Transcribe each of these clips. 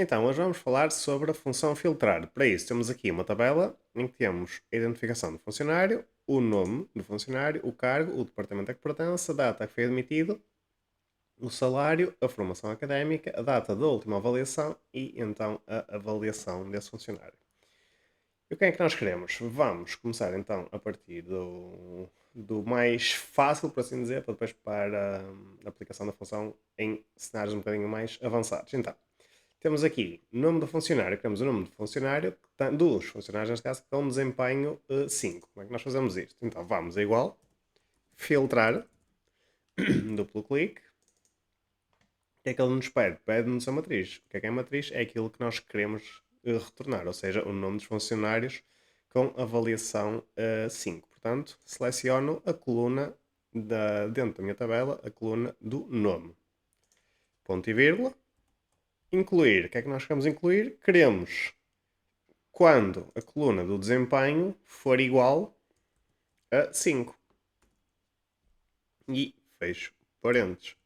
Então, hoje vamos falar sobre a função filtrar. Para isso, temos aqui uma tabela em que temos a identificação do funcionário, o nome do funcionário, o cargo, o departamento a que pertence, a data a que foi admitido, o salário, a formação académica, a data da última avaliação e então a avaliação desse funcionário. E o que é que nós queremos? Vamos começar então a partir do mais fácil, por assim dizer, para depois para a aplicação da função em cenários um bocadinho mais avançados. Então, temos aqui o nome do funcionário, queremos o nome do funcionário, dos funcionários neste caso, que estão no desempenho 5. Como é que nós fazemos isto? Então vamos a igual, filtrar, duplo clique. O que é que ele nos pede? Pede-nos a matriz. O que é a matriz? É aquilo que nós queremos retornar, ou seja, o nome dos funcionários com avaliação 5. Portanto, seleciono a coluna dentro da minha tabela, a coluna do nome. Ponto e vírgula. Incluir. O que é que nós queremos incluir? Queremos quando a coluna do desempenho for igual a 5. E fecho parênteses.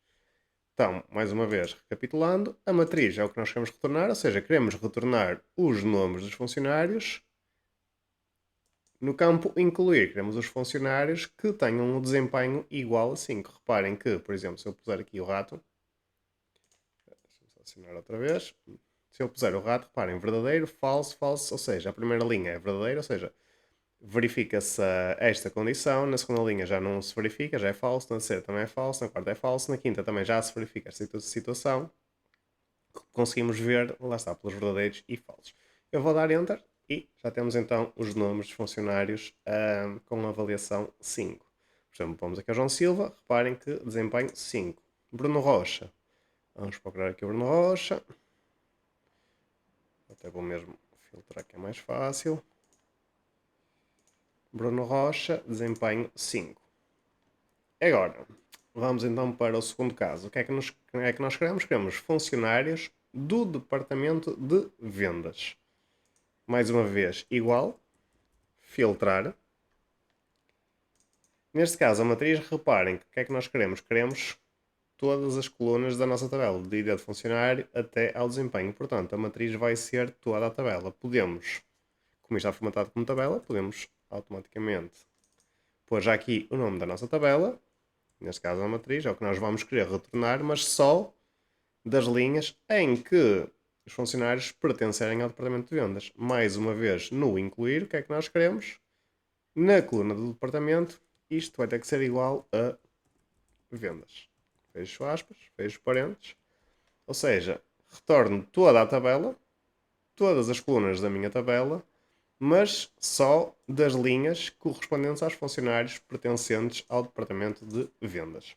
Então, mais uma vez, recapitulando, a matriz é o que nós queremos retornar, ou seja, queremos retornar os nomes dos funcionários. No campo incluir, queremos os funcionários que tenham um desempenho igual a 5. Reparem que, por exemplo, se eu puser aqui o rato, deixa-me só assinar outra vez. Se eu puser o rato, reparem, verdadeiro, falso, falso, ou seja, a primeira linha é verdadeira, ou seja, verifica-se esta condição, na segunda linha já não se verifica, já é falso, na terceira também é falso, na quarta é falso, na quinta também já se verifica esta situação. Conseguimos ver, lá está, pelos verdadeiros e falsos. Eu vou dar Enter e já temos então os nomes dos funcionários com avaliação 5. Por exemplo, vamos aqui ao João Silva, reparem que desempenho 5. Bruno Rocha, vamos procurar aqui o Bruno Rocha, até vou mesmo filtrar que é mais fácil. Bruno Rocha, desempenho 5. Agora, vamos então para o segundo caso. O que é que nós queremos? Queremos funcionários do departamento de vendas. Mais uma vez, igual, filtrar. Neste caso, a matriz, reparem que o que é que nós queremos? Queremos todas as colunas da nossa tabela, de ID de funcionário até ao desempenho. Portanto, a matriz vai ser toda a tabela. Podemos, como isto está formatado como tabela, podemos automaticamente pôr já aqui o nome da nossa tabela. Neste caso, a matriz é o que nós vamos querer retornar, mas só das linhas em que os funcionários pertencerem ao departamento de vendas. Mais uma vez, no incluir, o que é que nós queremos? Na coluna do departamento, isto vai ter que ser igual a vendas. Fecho aspas, fecho parênteses. Ou seja, retorno toda a tabela, todas as colunas da minha tabela, mas só das linhas correspondentes aos funcionários pertencentes ao departamento de vendas.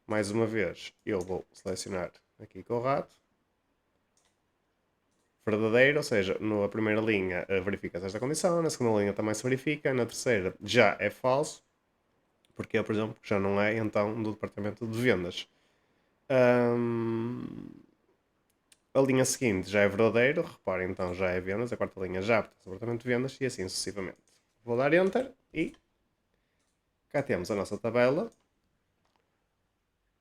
Mais uma vez, eu vou selecionar aqui com o rato. Verdadeiro, ou seja, na primeira linha verifica-se esta condição, na segunda linha também se verifica, na terceira já é falso, porque, por exemplo, já não é então do departamento de vendas. A linha seguinte já é verdadeiro, reparem então já é vendas, a quarta linha já pertence ao departamento de vendas e assim sucessivamente. Vou dar Enter e cá temos a nossa tabela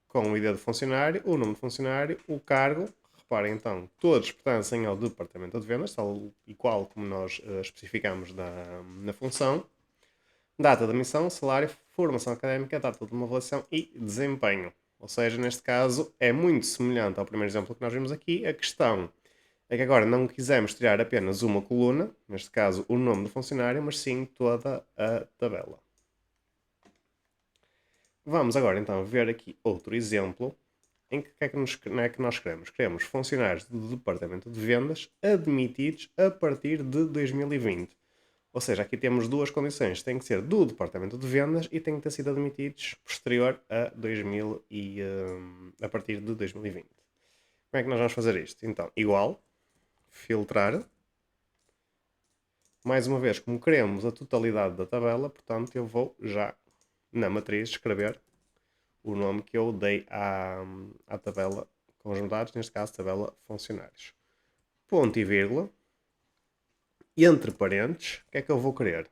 com o ID do funcionário, o nome do funcionário, o cargo. Reparem então, todos pertencem ao departamento de vendas, tal e qual como nós especificamos na função. Data da missão, salário, formação académica, data de uma avaliação e desempenho. Ou seja, neste caso é muito semelhante ao primeiro exemplo que nós vimos aqui. A questão é que agora não quisemos tirar apenas uma coluna, neste caso o nome do funcionário, mas sim toda a tabela. Vamos agora então ver aqui outro exemplo em que é que nós queremos? Queremos funcionários do departamento de vendas admitidos a partir de 2020. Ou seja, aqui temos duas condições. Tem que ser do departamento de vendas e tem que ter sido admitidos posterior a, a partir de 2020. Como é que nós vamos fazer isto? Então, igual, filtrar. Mais uma vez, como queremos a totalidade da tabela, portanto, eu vou já na matriz escrever o nome que eu dei à tabela com os dados, neste caso, tabela funcionários. Ponto e vírgula. Entre parênteses, o que é que eu vou querer?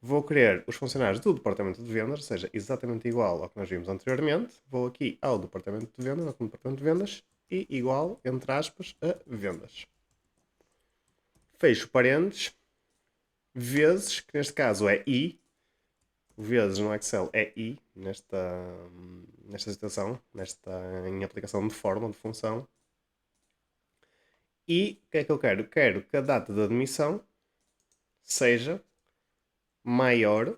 Vou querer os funcionários do departamento de vendas, ou seja, exatamente igual ao que nós vimos anteriormente. Vou aqui ao departamento de vendas, ao departamento de vendas, e igual, entre aspas, a vendas. Fecho parênteses, vezes, que neste caso é I, vezes no Excel é I, nesta situação, em aplicação de forma, de função. E o que é que eu quero? Quero que a data de admissão seja maior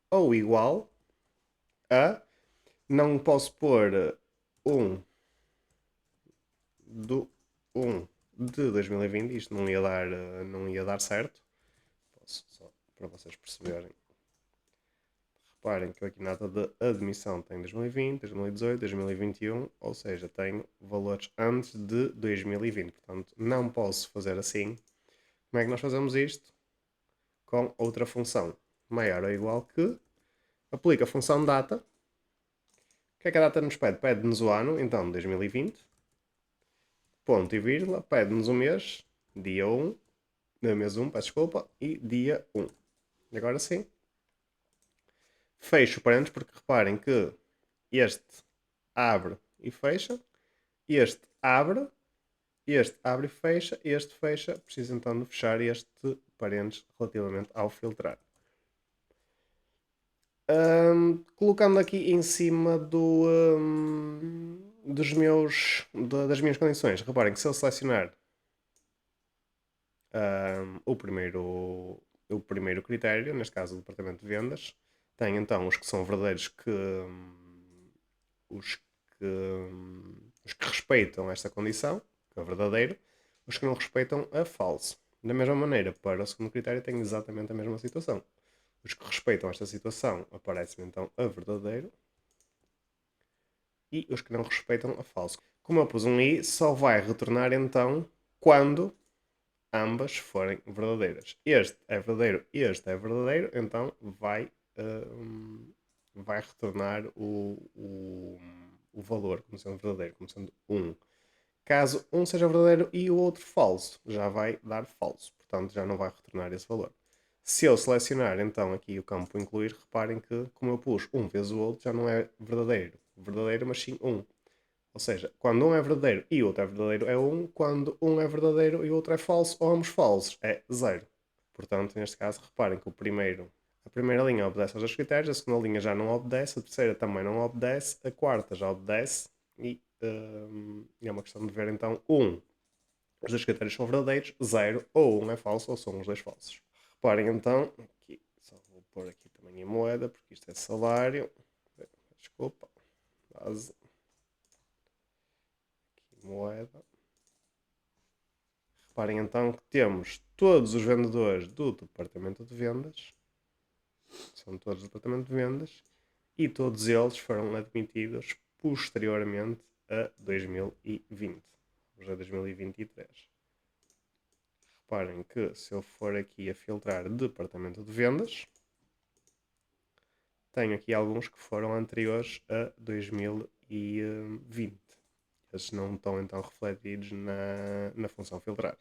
ou igual a, não posso pôr 1 do 1 de 2020, isto não ia dar certo. Posso só para vocês perceberem. Reparem que eu aqui na data de admissão tenho 2020, 2018, 2021, ou seja, tenho valores antes de 2020. Portanto, não posso fazer assim. Como é que nós fazemos isto? Com outra função. Maior ou igual que, aplica a função data. O que é que a data nos pede? Pede-nos o ano, então 2020, ponto e vírgula, pede-nos o mês, dia 1, mês 1, peço desculpa, e dia 1. E agora sim, fecho parênteses, porque reparem que este abre e fecha, este abre e fecha, este fecha, preciso então de fechar este parênteses relativamente ao filtrar. Colocando aqui em cima das minhas condições, reparem que se eu selecionar o primeiro critério, neste caso o departamento de vendas, tem então os que são verdadeiros os que respeitam esta condição, que é verdadeiro, os que não respeitam a falso. Da mesma maneira, para o segundo critério tem exatamente a mesma situação. Os que respeitam esta situação aparecem então a verdadeiro e os que não respeitam a falso. Como eu pus um i, só vai retornar então quando ambas forem verdadeiras. Este é verdadeiro, este é verdadeiro, então vai retornar o valor como sendo verdadeiro, como sendo 1. Caso um seja verdadeiro e o outro falso, já vai dar falso. Portanto, já não vai retornar esse valor. Se eu selecionar então aqui o campo incluir, reparem que como eu pus um vezes o outro, já não é verdadeiro, mas sim 1. Ou seja, quando um é verdadeiro e o outro é verdadeiro é 1, quando um é verdadeiro e o outro é falso, ou ambos falsos, é 0. Portanto, neste caso, reparem que a primeira linha obedece aos dois critérios, a segunda linha já não obedece, a terceira também não obedece, a quarta já obedece e é uma questão de ver então os dois critérios são verdadeiros, 0 ou um é falso ou são os dois falsos. Reparem então, aqui, só vou pôr aqui também a moeda, porque isto é salário, desculpa, base, aqui moeda. Reparem então que temos todos os vendedores do departamento de vendas, são todos do departamento de vendas, e todos eles foram admitidos posteriormente a 2020, já 2023. Reparem que se eu for aqui a filtrar departamento de vendas, tenho aqui alguns que foram anteriores a 2020. Esses não estão então refletidos na função filtrar.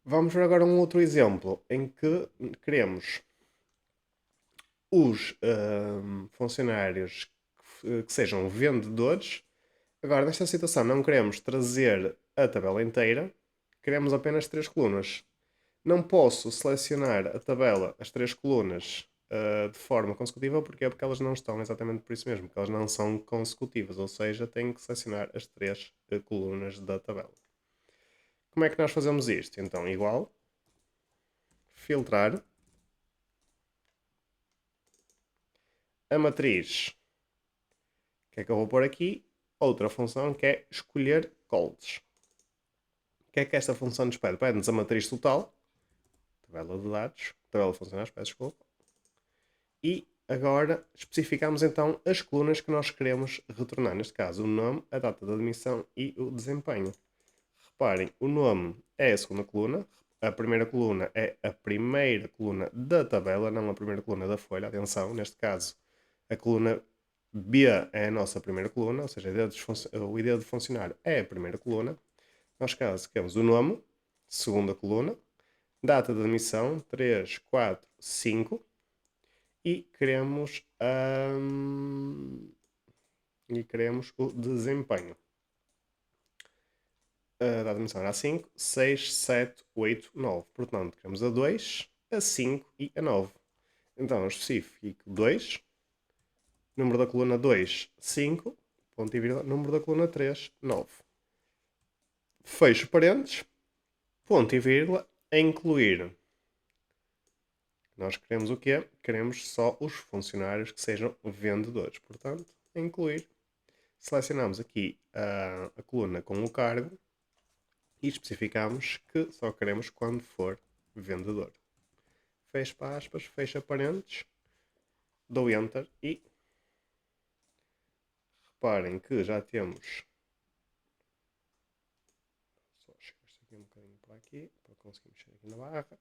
Vamos ver agora um outro exemplo em que queremos os funcionários que sejam vendedores. Agora, nesta situação, não queremos trazer a tabela inteira, queremos apenas 3 colunas. Não posso selecionar a tabela, as 3 colunas, de forma consecutiva, porque elas não estão exatamente por isso mesmo, porque elas não são consecutivas, ou seja, tenho que selecionar as 3 colunas da tabela. Como é que nós fazemos isto? Então, igual, filtrar, a matriz, o que é que eu vou pôr aqui? Outra função que é escolher colds. O que é que esta função nos pede? Pede-nos a matriz total, tabela de dados, tabela de funcionários, peço desculpa, e agora especificamos então as colunas que nós queremos retornar, neste caso o nome, a data de admissão e o desempenho. Reparem, o nome é a segunda coluna, a primeira coluna é a primeira coluna da tabela, não a primeira coluna da folha, atenção, neste caso a coluna B é a nossa primeira coluna, ou seja, o ID de funcionário é a primeira coluna. Nós caso queremos o nome, segunda coluna, data de admissão 3, 4, 5 e queremos e queremos o desempenho. A data de emissão era a 5, 6, 7, 8, 9. Portanto, queremos a 2, a 5 e a 9. Então, eu especifico 2, número da coluna 2, 5, ponto e vírgula, número da coluna 3, 9. Fecho parênteses, ponto e vírgula, a incluir. Nós queremos o quê? Queremos só os funcionários que sejam vendedores. Portanto, incluir. Selecionamos aqui a coluna com o cargo e especificamos que só queremos quando for vendedor. Fecho aspas, fecha parênteses, dou Enter e reparem que já temos. Só chegar aqui um bocadinho para aqui para conseguir mexer aqui na barra.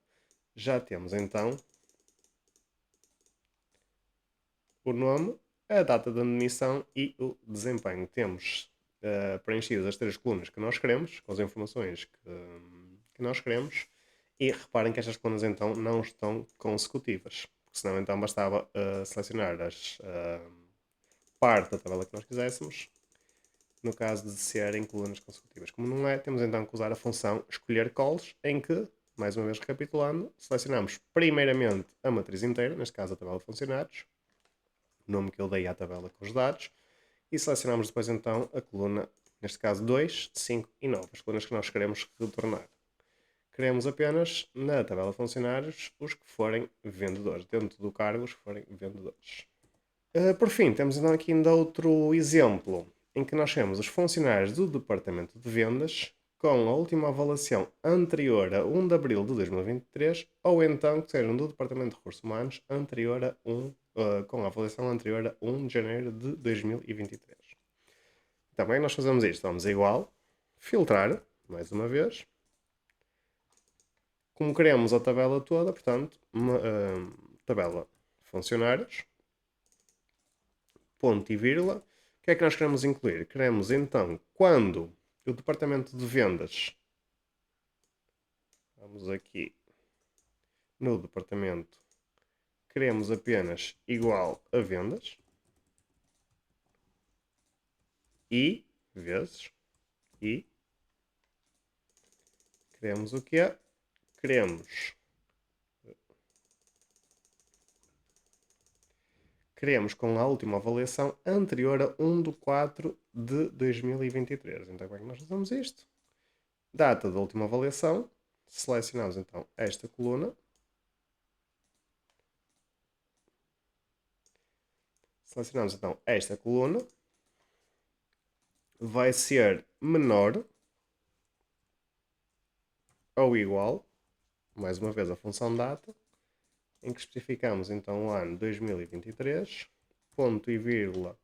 Já temos então o nome, a data de admissão e o desempenho. Temos preenchidas as 3 colunas que nós queremos, com as informações que nós queremos, e reparem que estas colunas então não estão consecutivas, porque senão então bastava selecionar as parte da tabela que nós quiséssemos, no caso de serem colunas consecutivas. Como não é, temos então que usar a função escolher calls, em que, mais uma vez recapitulando, selecionamos primeiramente a matriz inteira, neste caso a tabela de funcionários, o nome que eu dei à tabela com os dados, e selecionamos depois então a coluna, neste caso 2, 5 e 9, as colunas que nós queremos retornar. Queremos apenas, na tabela de funcionários, os que forem vendedores, dentro do cargo, os que forem vendedores. Por fim, temos então aqui ainda outro exemplo, em que nós temos os funcionários do departamento de vendas com a última avaliação anterior a 1 de abril de 2023 ou então que sejam do departamento de recursos humanos anterior a com a avaliação anterior a 1 de janeiro de 2023. Também nós fazemos isto, vamos a igual, filtrar, mais uma vez, como queremos a tabela toda, portanto, tabela funcionários, ponto e vírgula. O que é que nós queremos incluir? Queremos então, quando o departamento de vendas, vamos aqui no departamento, queremos apenas igual a vendas e vezes e queremos o quê? Queremos com a última avaliação anterior a 1 de 4 de 2023. Então, como é que nós fazemos isto? Data da última avaliação. Selecionamos então esta coluna. Selecionamos então esta coluna. Vai ser menor ou igual, mais uma vez a função data, em que especificamos então o ano 2023, ponto e vírgula,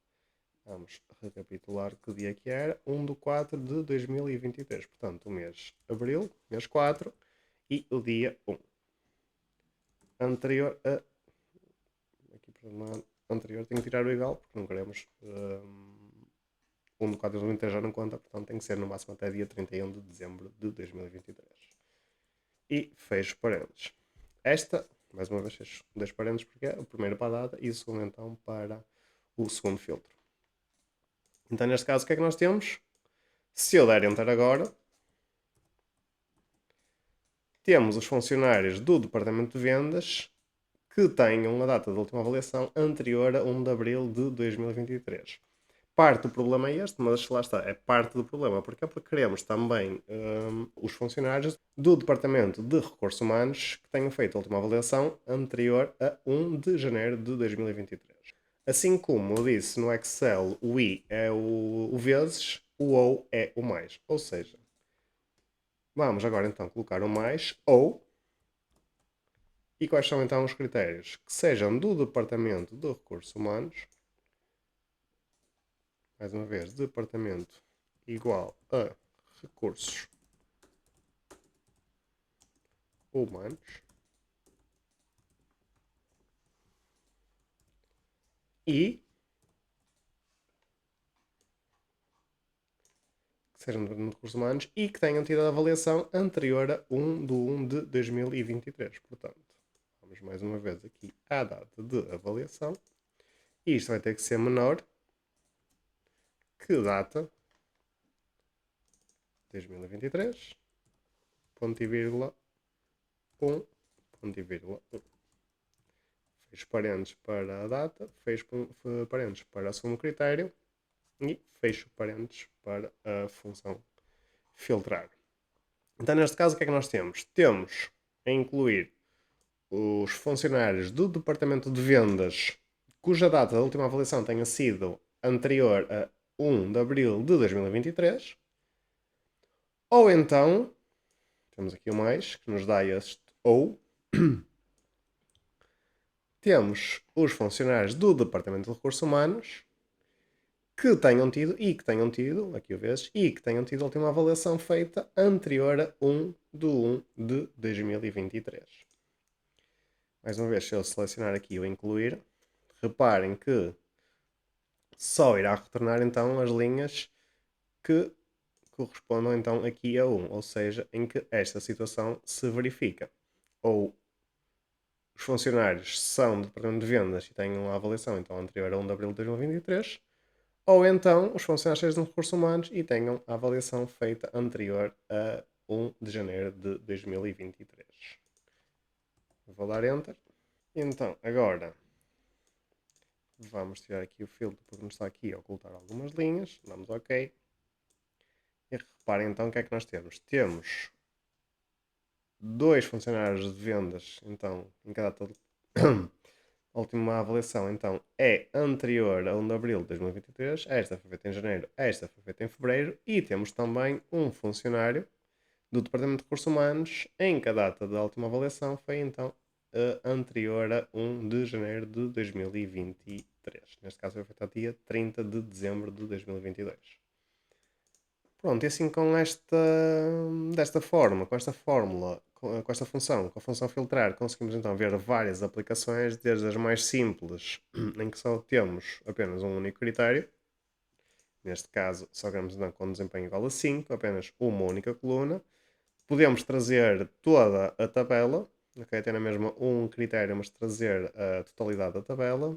vamos recapitular que dia que era, 1 de 4 de 2023, portanto o mês abril, mês 4, e o dia 1. Anterior a... Aqui, anterior tenho que tirar o igual, porque não queremos... 1 de 4 de 2023 já não conta, portanto tem que ser no máximo até dia 31 de dezembro de 2023. E fecho parênteses. Esta, mais uma vez, fecho 2 parênteses porque é o primeiro para a data e o segundo então para o segundo filtro. Então neste caso o que é que nós temos? Se eu der Enter agora, temos os funcionários do departamento de vendas que tenham a data da última avaliação anterior a 1 de abril de 2023. Parte do problema é este, mas lá está, é parte do problema. Porque é porque queremos também os funcionários do Departamento de Recursos Humanos que tenham feito a última avaliação anterior a 1 de janeiro de 2023. Assim como eu disse no Excel, o I é o vezes, o OU é o mais. Ou seja, vamos agora então colocar o mais ou. E quais são então os critérios? Que sejam do Departamento de Recursos Humanos. Mais uma vez, departamento igual a recursos humanos. E que sejam de recursos humanos e que tenham tido a avaliação anterior a 1 de 1 de 2023. Portanto, vamos mais uma vez aqui à data de avaliação. E isto vai ter que ser menor que data 2023, ponto e vírgula 1, ponto e vírgula 1. Fecho parênteses para a data, fecho parênteses para o segundo critério e fecho parênteses para a função filtrar. Então, neste caso, o que é que nós temos? Temos a incluir os funcionários do departamento de vendas cuja data da última avaliação tenha sido anterior a 1 de abril de 2023, ou então, temos aqui o mais, que nos dá este ou, temos os funcionários do departamento de recursos humanos que tenham tido, aqui o vezes, e que tenham tido a última avaliação feita anterior a 1 de 1 de 2023. Mais uma vez, se eu selecionar aqui o incluir, reparem que só irá retornar então as linhas que correspondam então aqui a 1, ou seja, em que esta situação se verifica. Ou os funcionários são do departamento de vendas e têm uma avaliação então anterior a 1 de abril de 2023, ou então os funcionários sejam de recursos humanos e tenham a avaliação feita anterior a 1 de janeiro de 2023. Vou dar Enter. Então, agora vamos tirar aqui o filtro porque nos está aqui a ocultar algumas linhas. Damos OK. E reparem então o que é que nós temos. Temos dois funcionários de vendas, então, em cada data a última avaliação então é anterior a 1 de abril de 2023, esta foi feita em janeiro, esta foi feita em fevereiro, e temos também um funcionário do Departamento de Recursos Humanos em que a data da última avaliação foi então anterior a 1 de janeiro de 2023. Neste caso foi feita a dia 30 de dezembro de 2022. Pronto, e assim desta forma, com esta fórmula, com esta função, com a função filtrar, conseguimos então ver várias aplicações, desde as mais simples, em que só temos apenas um único critério. Neste caso, só queremos então com desempenho igual a 5, apenas uma única coluna. Podemos trazer toda a tabela, ok? Ter na mesma um critério, mas trazer a totalidade da tabela.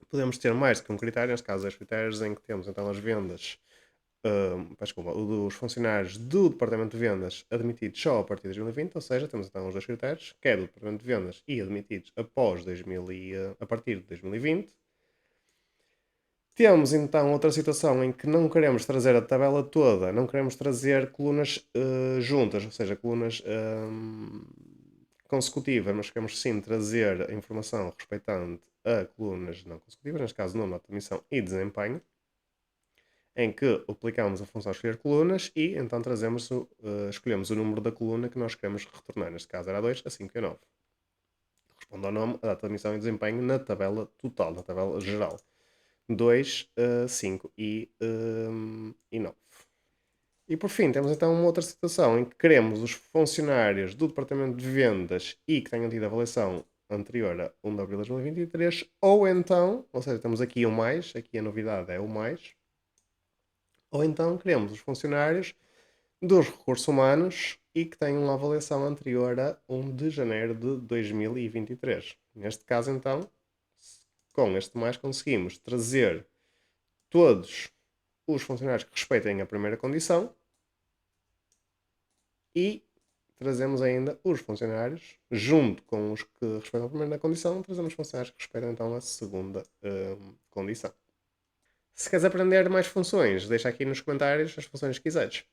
Podemos ter mais do que um critério, neste caso, 10 critérios, em que temos então as vendas, os funcionários do departamento de vendas admitidos só a partir de 2020, ou seja, temos então os dois critérios, que é do departamento de vendas e admitidos a partir de 2020. Temos então outra situação em que não queremos trazer a tabela toda, não queremos trazer colunas juntas, ou seja, colunas consecutivas, mas queremos sim trazer a informação respeitante a colunas não consecutivas, neste caso nome, nota de emissão e desempenho, em que aplicamos a função escolher colunas e então escolhemos o número da coluna que nós queremos retornar, neste caso era 2, a 5 e a 9. Responde ao nome, a data de emissão e desempenho na tabela total, na tabela geral. 2, 5 e 9. E por fim, temos então uma outra situação em que queremos os funcionários do departamento de vendas e que tenham tido avaliação anterior a 1 de abril de 2023, ou então, ou seja, temos aqui o mais, aqui a novidade é o mais, ou então queremos os funcionários dos recursos humanos e que tenham uma avaliação anterior a 1 de janeiro de 2023. Neste caso, então, com este mais conseguimos trazer todos os funcionários que respeitem a primeira condição e trazemos ainda os funcionários, junto com os que respeitam a primeira condição, trazemos funcionários que respeitam então a segunda condição. Se queres aprender mais funções, deixa aqui nos comentários as funções que quiseres.